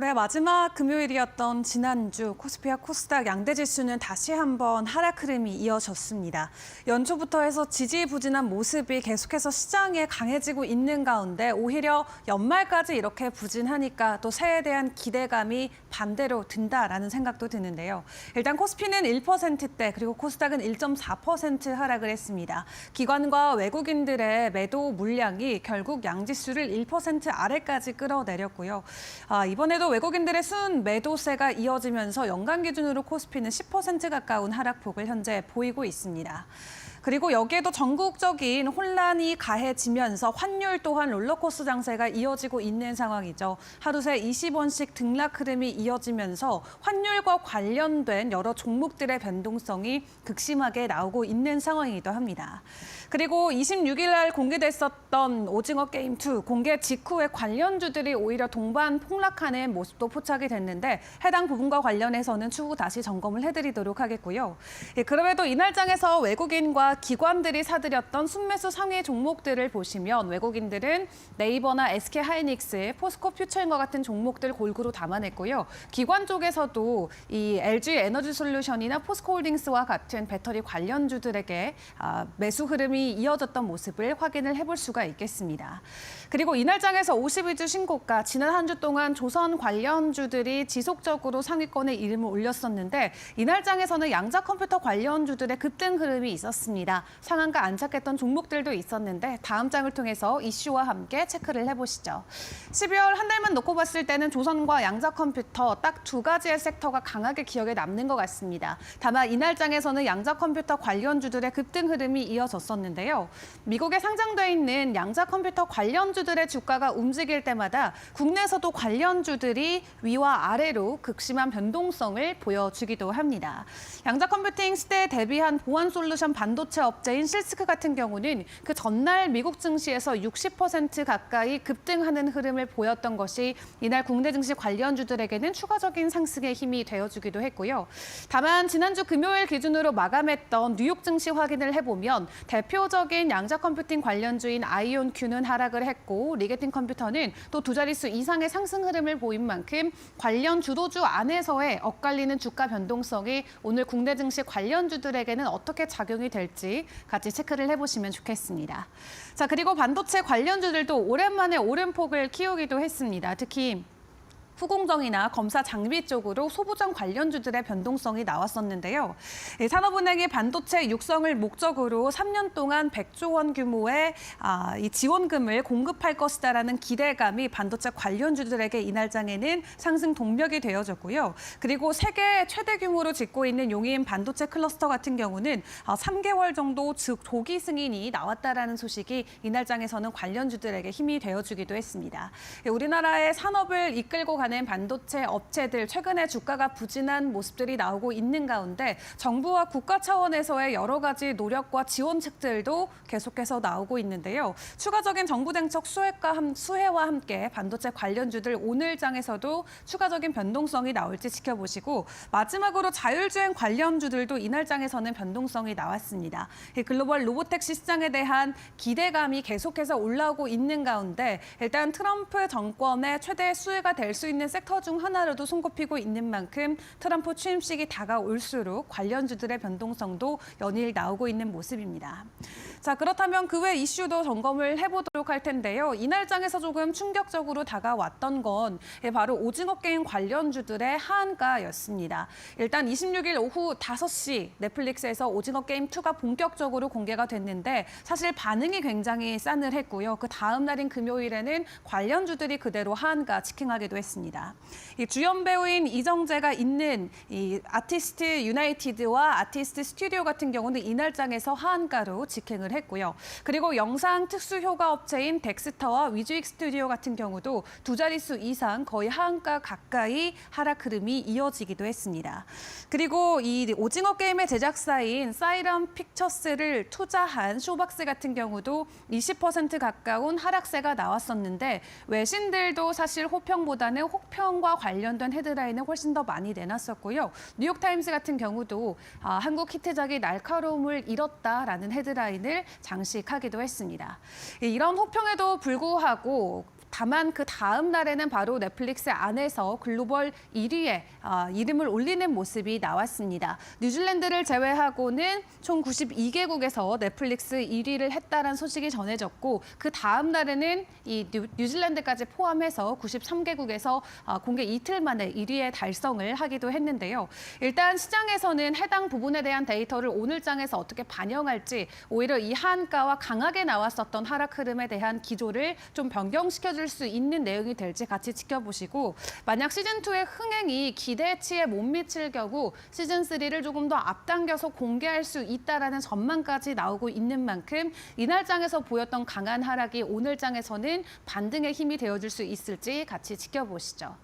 올해 마지막 금요일이었던 지난주 코스피와 코스닥 양대 지수는 다시 한번 하락 흐름이 이어졌습니다. 연초부터 해서 지지부진한 모습이 계속해서 시장에 강해지고 있는 가운데 오히려 연말까지 이렇게 부진하니까 또 새해에 대한 기대감이 반대로 든다라는 생각도 드는데요. 일단 코스피는 1%대 그리고 코스닥은 1.4% 하락을 했습니다. 기관과 외국인들의 매도 물량이 결국 양지수를 1% 아래까지 끌어내렸고요. 이번에도 외국인들의 순 매도세가 이어지면서 연간 기준으로 코스피는 10% 가까운 하락폭을 현재 보이고 있습니다. 그리고 여기에도 전국적인 혼란이 가해지면서 환율 또한 롤러코스터 장세가 이어지고 있는 상황이죠. 하루 새 20원씩 등락 흐름이 이어지면서 환율과 관련된 여러 종목들의 변동성이 극심하게 나오고 있는 상황이기도 합니다. 그리고 26일 날 공개됐었던 오징어 게임 2 공개 직후에 관련주들이 오히려 동반 폭락하는 모습도 포착이 됐는데 해당 부분과 관련해서는 추후 다시 점검을 해드리도록 하겠고요. 그럼에도 이날장에서 외국인과 기관들이 사들였던 순매수 상위 종목들을 보시면 외국인들은 네이버나 SK하이닉스, 포스코퓨처인과 같은 종목들 골고루 담아냈고요. 기관 쪽에서도 이 LG에너지솔루션이나 포스코홀딩스와 같은 배터리 관련주들에게 매수 흐름이 이어졌던 모습을 확인을 해볼 수가 있겠습니다. 그리고 이날장에서 52주 신고가, 지난 한 주 동안 조선 관련주들이 지속적으로 상위권에 이름을 올렸었는데 이날장에서는 양자 컴퓨터 관련주들의 급등 흐름이 있었습니다. 상한가 안착했던 종목들도 있었는데 다음 장을 통해서 이슈와 함께 체크를 해보시죠. 12월 한 달만 놓고 봤을 때는 조선과 양자 컴퓨터 딱 두 가지의 섹터가 강하게 기억에 남는 것 같습니다. 다만 이날장에서는 양자 컴퓨터 관련주들의 급등 흐름이 이어졌었는데요. 미국에 상장돼 있는 양자 컴퓨터 관련주들의 주가가 움직일 때마다 국내에서도 관련주들이 위와 아래로 극심한 변동성을 보여주기도 합니다. 양자 컴퓨팅 시대에 대비한 보안 솔루션 반도체 업체인 실스크 같은 경우는 그 전날 미국 증시에서 60% 가까이 급등하는 흐름을 보였던 것이 이날 국내 증시 관련주들에게는 추가적인 상승의 힘이 되어주기도 했고요. 다만 지난주 금요일 기준으로 마감했던 뉴욕 증시 확인을 해보면 대표적인 양자 컴퓨팅 관련주인 아이온큐는 하락을 했고 리게팅 컴퓨터는 또 두 자릿수 이상의 상승 흐름을 보인 만큼 관련 주도주 안에서의 엇갈리는 주가 변동성이 오늘 국내 증시 관련주들에게는 어떻게 작용이 될지 같이 체크를 해보시면 좋겠습니다. 자, 그리고 반도체 관련주들도 오랜만에 오름폭을 키우기도 했습니다. 특히 후공정이나 검사 장비 쪽으로 소부장 관련주들의 변동성이 나왔었는데요. 산업은행이 반도체 육성을 목적으로 3년 동안 100조 원 규모의 이 지원금을 공급할 것이다라는 기대감이 반도체 관련주들에게 이날장에는 상승 동력이 되어졌고요. 그리고 세계 최대 규모로 짓고 있는 용인 반도체 클러스터 같은 경우는 3개월 정도 조기 승인이 나왔다라는 소식이 이날장에서는 관련주들에게 힘이 되어주기도 했습니다. 우리나라의 산업을 이끌고 가는 반도체 업체들 최근에 주가가 부진한 모습들이 나오고 있는 가운데 정부와 국가 차원에서의 여러 가지 노력과 지원책들도 계속해서 나오고 있는데요. 추가적인 정부 정책 수혜와 함께 반도체 관련주들 오늘장에서도 추가적인 변동성이 나올지 지켜보시고 마지막으로 자율주행 관련주들도 이날장에서는 변동성이 나왔습니다. 글로벌 로보택시 시장에 대한 기대감이 계속해서 올라오고 있는 가운데 일단 트럼프 정권의 최대 수혜가 될 수 있는 섹터 중 하나로도 손꼽히고 있는 만큼 트럼프 취임식이 다가올수록 관련주들의 변동성도 연일 나오고 있는 모습입니다. 자, 그렇다면 그 외 이슈도 점검을 해보도록 할 텐데요. 이날장에서 조금 충격적으로 다가왔던 건 바로 오징어 게임 관련주들의 하한가였습니다. 일단 26일 오후 5시 넷플릭스에서 오징어 게임 2가 본격적으로 공개가 됐는데 사실 반응이 굉장히 싸늘했고요. 그 다음 날인 금요일에는 관련주들이 그대로 하한가 직행하기도 했습니다. 이 주연 배우인 이정재가 있는 이 아티스트 유나이티드와 아티스트 스튜디오 같은 경우는 이날장에서 하한가로 직행을 했고요. 그리고 영상 특수 효과 업체인 덱스터와 위즈익 스튜디오 같은 경우도 두 자릿수 이상 거의 하한가 가까이 하락 흐름이 이어지기도 했습니다. 그리고 이 오징어 게임의 제작사인 사이런 픽처스를 투자한 쇼박스 같은 경우도 20% 가까운 하락세가 나왔었는데 외신들도 사실 호평보다는 혹평과 관련된 헤드라인을 훨씬 더 많이 내놨었고요. 뉴욕타임스 같은 경우도 한국 히트작이 날카로움을 잃었다라는 헤드라인을 장식하기도 했습니다. 이런 호평에도 불구하고 다만 그 다음 날에는 바로 넷플릭스 안에서 글로벌 1위에 이름을 올리는 모습이 나왔습니다. 뉴질랜드를 제외하고는 총 92개국에서 넷플릭스 1위를 했다는 소식이 전해졌고 그 다음 날에는 이 뉴질랜드까지 포함해서 93개국에서 공개 이틀 만에 1위에 달성을 하기도 했는데요. 일단 시장에서는 해당 부분에 대한 데이터를 오늘 장에서 어떻게 반영할지 오히려 이 하한가와 강하게 나왔었던 하락 흐름에 대한 기조를 좀 변경시켜줄 수 있는 내용이 될지 같이 지켜보시고 만약 시즌2의 흥행이 기대치에 못 미칠 경우 시즌3를 조금 더 앞당겨서 공개할 수 있다라는 전망까지 나오고 있는 만큼 이날 장에서 보였던 강한 하락이 오늘 장에서는 반등의 힘이 되어줄 수 있을지 같이 지켜보시죠.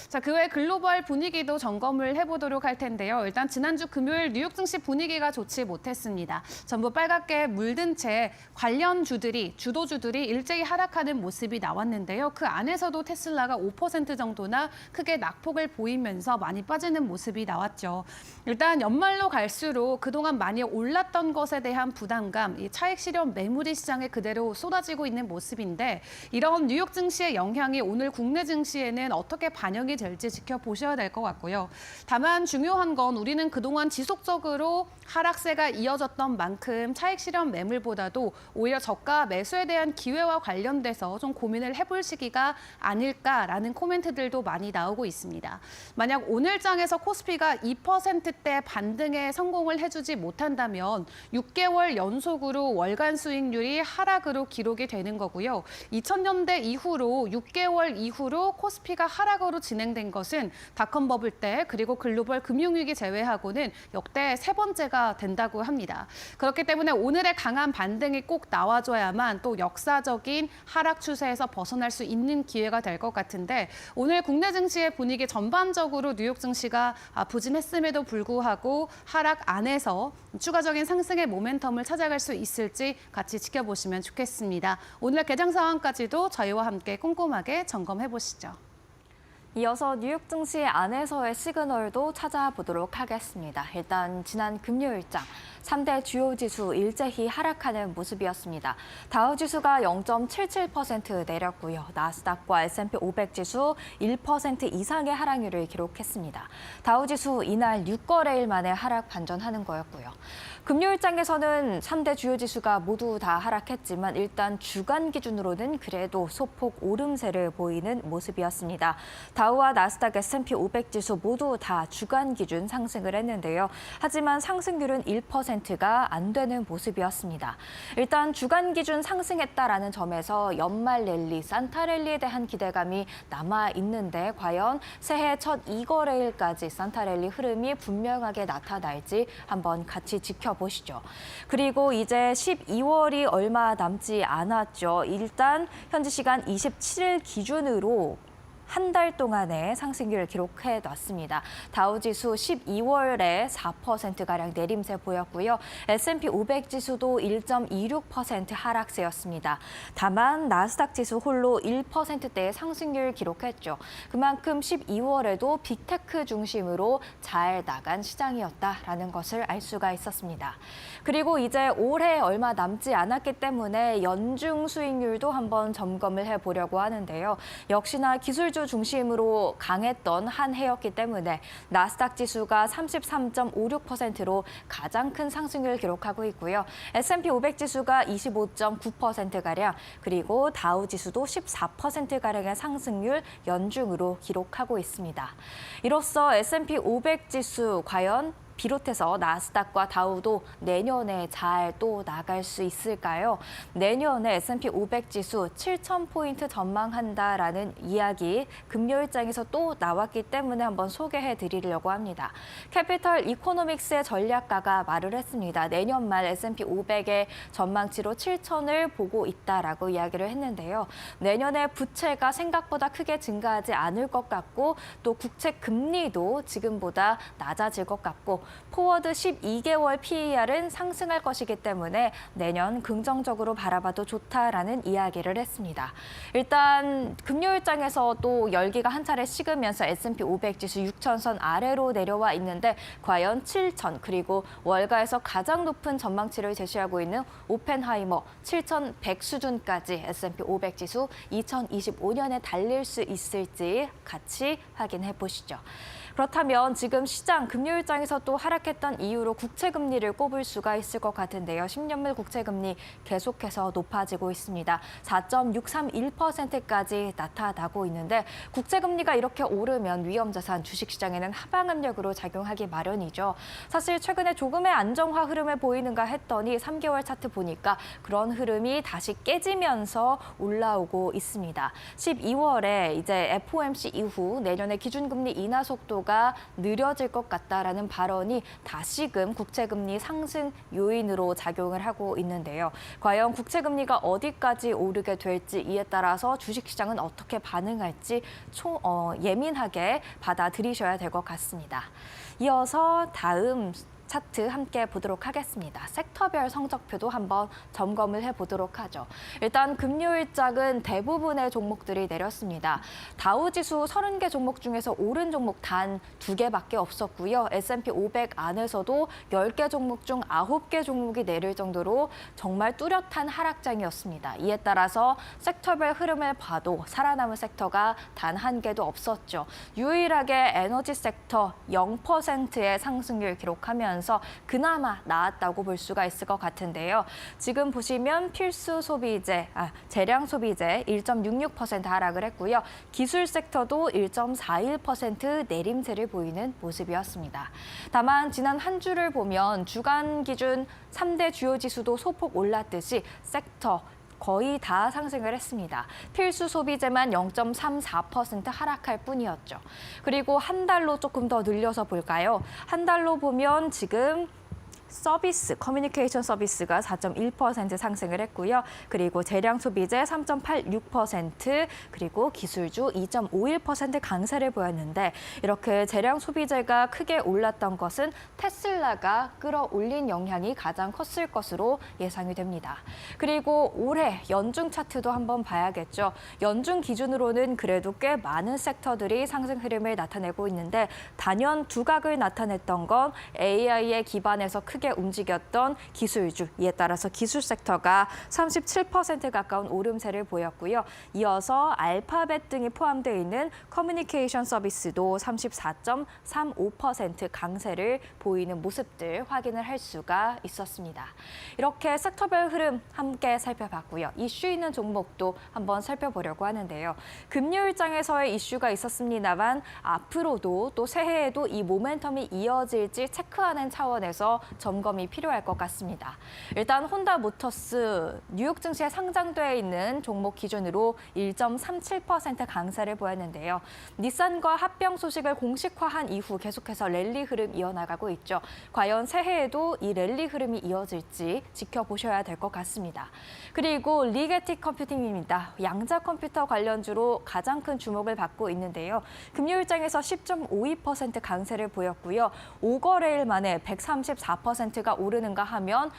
자, 그 외 글로벌 분위기도 점검을 해보도록 할 텐데요. 일단 지난주 금요일 뉴욕 증시 분위기가 좋지 못했습니다. 전부 빨갛게 물든 채 관련 주도주들이 일제히 하락하는 모습이 나왔는데요. 그 안에서도 테슬라가 5% 정도나 크게 낙폭을 보이면서 많이 빠지는 모습이 나왔죠. 일단 연말로 갈수록 그동안 많이 올랐던 것에 대한 부담감, 이 차익 실현 매물이 시장에 그대로 쏟아지고 있는 모습인데 이런 뉴욕 증시의 영향이 오늘 국내 증시에는 어떻게 반영이 될지 지켜보셔야 될 것 같고요. 다만 중요한 건 우리는 그동안 지속적으로 하락세가 이어졌던 만큼 차익 실현 매물보다도 오히려 저가 매수에 대한 기회와 관련돼서 좀 고민을 해볼 시기가 아닐까라는 코멘트들도 많이 나오고 있습니다. 만약 오늘 장에서 코스피가 2%대 반등에 성공을 해주지 못한다면 6개월 연속으로 월간 수익률이 하락으로 기록이 되는 거고요. 2000년대 이후로 6개월 이후로 코스피가 하락으로 진행된 것은 닷컴 버블 때 그리고 글로벌 금융위기 제외하고는 역대 세 번째가 된다고 합니다. 그렇기 때문에 오늘의 강한 반등이 꼭 나와줘야만 또 역사적인 하락 추세에서 벗어날 수 있는 기회가 될 것 같은데 오늘 국내 증시의 분위기 전반적으로 뉴욕 증시가 부진했음에도 불구하고 하락 안에서 추가적인 상승의 모멘텀을 찾아갈 수 있을지 같이 지켜보시면 좋겠습니다. 오늘 개장 상황까지도 저희와 함께 꼼꼼하게 점검해 보시죠. 이어서 뉴욕 증시 안에서의 시그널도 찾아보도록 하겠습니다. 일단 지난 금요일장 3대 주요 지수 일제히 하락하는 모습이었습니다. 다우 지수가 0.77% 내렸고요. 나스닥과 S&P 500 지수 1% 이상의 하락률을 기록했습니다. 다우 지수 이날 6거래일 만에 하락 반전하는 거였고요. 금요일장에서는 3대 주요 지수가 모두 다 하락했지만 일단 주간 기준으로는 그래도 소폭 오름세를 보이는 모습이었습니다. 다우와 나스닥, S&P 500 지수 모두 다 주간 기준 상승을 했는데요. 하지만 상승률은 1%가 안 되는 모습이었습니다. 일단 주간 기준 상승했다라는 점에서 연말 랠리, 산타 랠리에 대한 기대감이 남아 있는데 과연 새해 첫 2거래일까지 산타 랠리 흐름이 분명하게 나타날지 한번 같이 지켜보시죠. 그리고 이제 12월이 얼마 남지 않았죠. 일단 현지 시간 27일 기준으로 한 달 동안의 상승률을 기록해 놨습니다. 다우지수 12월에 4%가량 내림세 보였고요. S&P 500 지수도 1.26% 하락세였습니다. 다만 나스닥 지수 홀로 1%대의 상승률 기록했죠. 그만큼 12월에도 빅테크 중심으로 잘 나간 시장이었다라는 것을 알 수가 있었습니다. 그리고 이제 올해 얼마 남지 않았기 때문에 연중 수익률도 한번 점검을 해보려고 하는데요. 역시나 기술주 중심으로 강했던 한 해였기 때문에 나스닥 지수가 33.56%로 가장 큰 상승률을 기록하고 있고요. S&P 500 지수가 25.9%가량 그리고 다우 지수도 14%가량의 상승률 연중으로 기록하고 있습니다. 이로써 S&P 500 지수 과연 비롯해서 나스닥과 다우도 내년에 잘 또 나갈 수 있을까요? 내년에 S&P 500 지수 7,000포인트 전망한다라는 이야기 금요일장에서 또 나왔기 때문에 한번 소개해 드리려고 합니다. 캐피털 이코노믹스의 전략가가 말을 했습니다. 내년 말 S&P 500의 전망치로 7,000을 보고 있다라고 이야기를 했는데요. 내년에 부채가 생각보다 크게 증가하지 않을 것 같고 또 국채 금리도 지금보다 낮아질 것 같고 포워드 12개월 PER은 상승할 것이기 때문에 내년 긍정적으로 바라봐도 좋다라는 이야기를 했습니다. 일단 금요일장에서 또 열기가 한 차례 식으면서 S&P 500 지수 6,000선 아래로 내려와 있는데 과연 7,000 그리고 월가에서 가장 높은 전망치를 제시하고 있는 오펜하이머 7,100 수준까지 S&P 500 지수 2025년에 달릴 수 있을지 같이 확인해 보시죠. 그렇다면 지금 시장 금요일장에서 또 하락했던 이유로 국채금리를 꼽을 수가 있을 것 같은데요. 10년물 국채금리 계속해서 높아지고 있습니다. 4.631%까지 나타나고 있는데 국채금리가 이렇게 오르면 위험자산 주식시장에는 하방압력으로 작용하기 마련이죠. 사실 최근에 조금의 안정화 흐름을 보이는가 했더니 3개월 차트 보니까 그런 흐름이 다시 깨지면서 올라오고 있습니다. 12월에 이제 FOMC 이후 내년에 기준금리 인하 속도가 느려질 것 같다라는 발언이 다시금 국채금리 상승 요인으로 작용을 하고 있는데요. 과연 국채금리가 어디까지 오르게 될지 이에 따라서 주식시장은 어떻게 반응할지 예민하게 받아들이셔야 될 것 같습니다. 이어서 다음 차트 함께 보도록 하겠습니다. 섹터별 성적표도 한번 점검을 해보도록 하죠. 일단 금요일장은 대부분의 종목들이 내렸습니다. 다우지수 30개 종목 중에서 오른 종목 단 2개밖에 없었고요. S&P 500 안에서도 10개 종목 중 9개 종목이 내릴 정도로 정말 뚜렷한 하락장이었습니다. 이에 따라서 섹터별 흐름을 봐도 살아남은 섹터가 단 한 개도 없었죠. 유일하게 에너지 섹터 0%의 상승률 기록하면서 그나마 나았다고 볼 수가 있을 것 같은데요. 지금 보시면 재량 소비재 1.66% 하락을 했고요. 기술 섹터도 1.41% 내림세를 보이는 모습이었습니다. 다만 지난 한 주를 보면 주간 기준 3대 주요 지수도 소폭 올랐듯이 섹터 거의 다 상승을 했습니다. 필수 소비재만 0.34% 하락할 뿐이었죠. 그리고 한 달로 조금 더 늘려서 볼까요? 한 달로 보면 지금 커뮤니케이션 서비스가 4.1% 상승을 했고요. 그리고 재량 소비재 3.86%, 그리고 기술주 2.51% 강세를 보였는데 이렇게 재량 소비재가 크게 올랐던 것은 테슬라가 끌어올린 영향이 가장 컸을 것으로 예상이 됩니다. 그리고 올해 연중 차트도 한번 봐야겠죠. 연중 기준으로는 그래도 꽤 많은 섹터들이 상승 흐름을 나타내고 있는데 단연 두각을 나타냈던 건 AI에 기반해서 크게 움직였던 기술주, 이에 따라서 기술 섹터가 37% 가까운 오름세를 보였고요. 이어서 알파벳 등이 포함되어 있는 커뮤니케이션 서비스도 34.35% 강세를 보이는 모습들 확인을 할 수가 있었습니다. 이렇게 섹터별 흐름 함께 살펴봤고요. 이슈 있는 종목도 한번 살펴보려고 하는데요. 금요일장에서의 이슈가 있었습니다만 앞으로도 또 새해에도 이 모멘텀이 이어질지 체크하는 차원에서 점검이 필요할 것 같습니다. 일단 혼다모터스 뉴욕 증시에 상장돼 있는 종목 기준으로 1.37% 강세를 보였는데요. 닛산과 합병 소식을 공식화한 이후 계속해서 랠리 흐름 이어나가고 있죠. 과연 새해에도 이 랠리 흐름이 이어질지 지켜보셔야 될 것 같습니다. 그리고 리게틱 컴퓨팅입니다. 양자 컴퓨터 관련주로 가장 큰 주목을 받고 있는데요. 금요일장에서 10.52% 강세를 보였고요. 5거래일 만에 134%가 오르는가 하면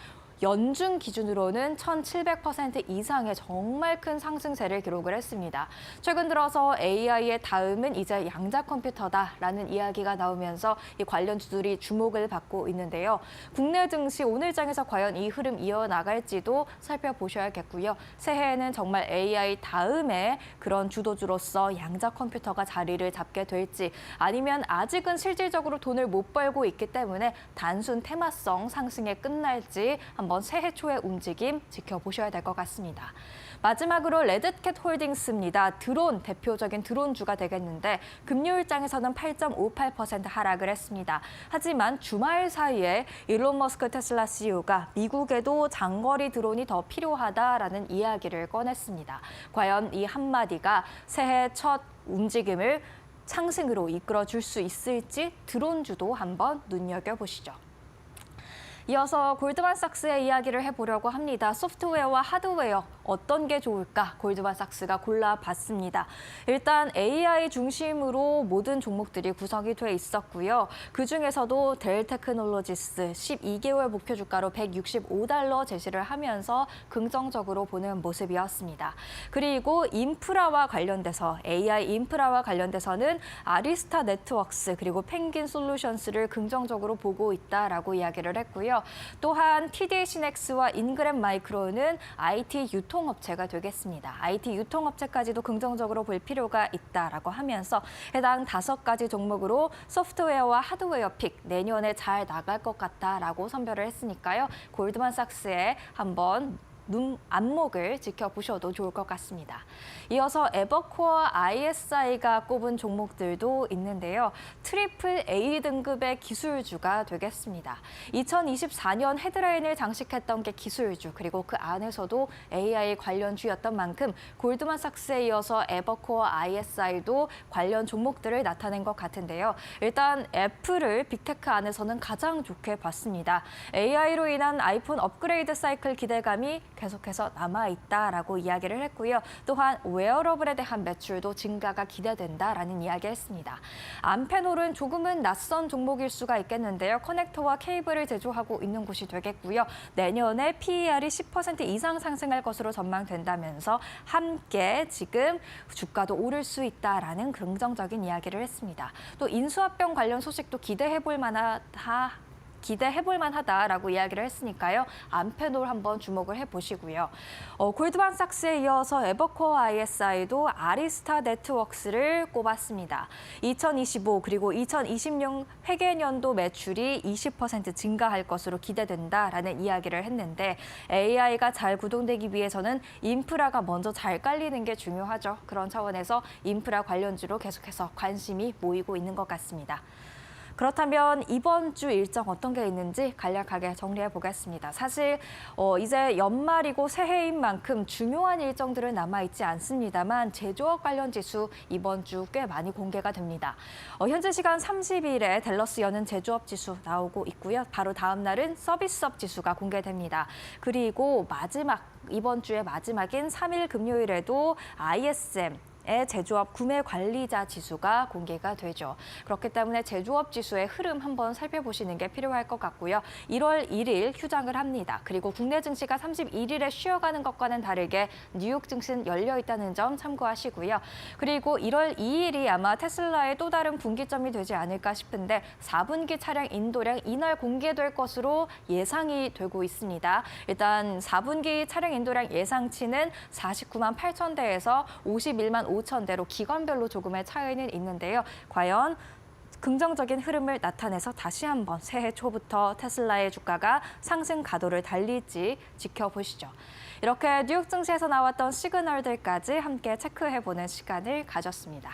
연중 기준으로는 1,700% 이상의 정말 큰 상승세를 기록을 했습니다. 최근 들어서 AI의 다음은 이제 양자 컴퓨터다라는 이야기가 나오면서 이 관련주들이 주목을 받고 있는데요. 국내 증시 오늘장에서 과연 이 흐름 이어나갈지도 살펴보셔야겠고요. 새해에는 정말 AI 다음에 그런 주도주로서 양자 컴퓨터가 자리를 잡게 될지 아니면 아직은 실질적으로 돈을 못 벌고 있기 때문에 단순 테마성 상승에 끝날지 한번 새해 초의 움직임 지켜보셔야 될 것 같습니다. 마지막으로 레드캣 홀딩스입니다. 드론, 대표적인 드론주가 되겠는데 금요일장에서는 8.58% 하락을 했습니다. 하지만 주말 사이에 일론 머스크 테슬라 CEO가 미국에도 장거리 드론이 더 필요하다라는 이야기를 꺼냈습니다. 과연 이 한마디가 새해 첫 움직임을 상승으로 이끌어줄 수 있을지 드론주도 한번 눈여겨보시죠. 이어서 골드만삭스의 이야기를 해보려고 합니다. 소프트웨어와 하드웨어 어떤 게 좋을까? 골드만삭스가 골라봤습니다. 일단 AI 중심으로 모든 종목들이 구성이 돼 있었고요. 그중에서도 델 테크놀로지스 12개월 목표 주가로 $165 제시를 하면서 긍정적으로 보는 모습이었습니다. 그리고 인프라와 관련돼서 AI 인프라와 관련돼서는 아리스타 네트워크스 그리고 펭귄 솔루션스를 긍정적으로 보고 있다라고 이야기를 했고요. 또한 TD 시넥스와 인그램 마이크로는 IT 유통업체가 되겠습니다. IT 유통업체까지도 긍정적으로 볼 필요가 있다라고 하면서 해당 5가지 종목으로 소프트웨어와 하드웨어 픽 내년에 잘 나갈 것 같다라고 선별을 했으니까요. 골드만삭스에 한번 안목을 지켜보셔도 좋을 것 같습니다. 이어서 에버코어 ISI가 꼽은 종목들도 있는데요. 트리플 A 등급의 기술주가 되겠습니다. 2024년 헤드라인을 장식했던 게 기술주, 그리고 그 안에서도 AI 관련주였던 만큼 골드만삭스에 이어서 에버코어 ISI도 관련 종목들을 나타낸 것 같은데요. 일단 애플을 빅테크 안에서는 가장 좋게 봤습니다. AI로 인한 아이폰 업그레이드 사이클 기대감이 계속해서 남아있다라고 이야기를 했고요. 또한 웨어러블에 대한 매출도 증가가 기대된다라는 이야기했습니다. 암페놀은 조금은 낯선 종목일 수가 있겠는데요. 커넥터와 케이블을 제조하고 있는 곳이 되겠고요. 내년에 PER이 10% 이상 상승할 것으로 전망된다면서 함께 지금 주가도 오를 수 있다라는 긍정적인 이야기를 했습니다. 또 인수합병 관련 소식도 기대해볼 만하다라고 이야기를 했으니까요. 암페놀 한번 주목을 해보시고요. 골드만삭스에 이어서 에버코어 ISI도 아리스타 네트워크스를 꼽았습니다. 2025 그리고 2026 회계년도 매출이 20% 증가할 것으로 기대된다라는 이야기를 했는데 AI가 잘 구동되기 위해서는 인프라가 먼저 잘 깔리는 게 중요하죠. 그런 차원에서 인프라 관련주로 계속해서 관심이 모이고 있는 것 같습니다. 그렇다면 이번 주 일정 어떤 게 있는지 간략하게 정리해 보겠습니다. 사실 이제 연말이고 새해인 만큼 중요한 일정들은 남아있지 않습니다만 제조업 관련 지수 이번 주 꽤 많이 공개가 됩니다. 현재 시간 30일에 댈러스 여는 제조업 지수 나오고 있고요. 바로 다음 날은 서비스업 지수가 공개됩니다. 그리고 이번 주의 마지막인 3일 금요일에도 ISM 의 제조업 구매 관리자 지수가 공개가 되죠. 그렇기 때문에 제조업 지수의 흐름 한번 살펴보시는 게 필요할 것 같고요. 1월 1일 휴장을 합니다. 그리고 국내 증시가 31일에 쉬어가는 것과는 다르게 뉴욕 증시는 열려 있다는 점 참고하시고요. 그리고 1월 2일이 아마 테슬라의 또 다른 분기점이 되지 않을까 싶은데 4분기 차량 인도량 이날 공개될 것으로 예상이 되고 있습니다. 일단 4분기 차량 인도량 예상치는 49만 8천 대에서 51만 5천 대로 기관별로 조금의 차이는 있는데요. 과연 긍정적인 흐름을 나타내서 다시 한번 새해 초부터 테슬라의 주가가 상승 가도를 달릴지 지켜보시죠. 이렇게 뉴욕 증시에서 나왔던 시그널들까지 함께 체크해보는 시간을 가졌습니다.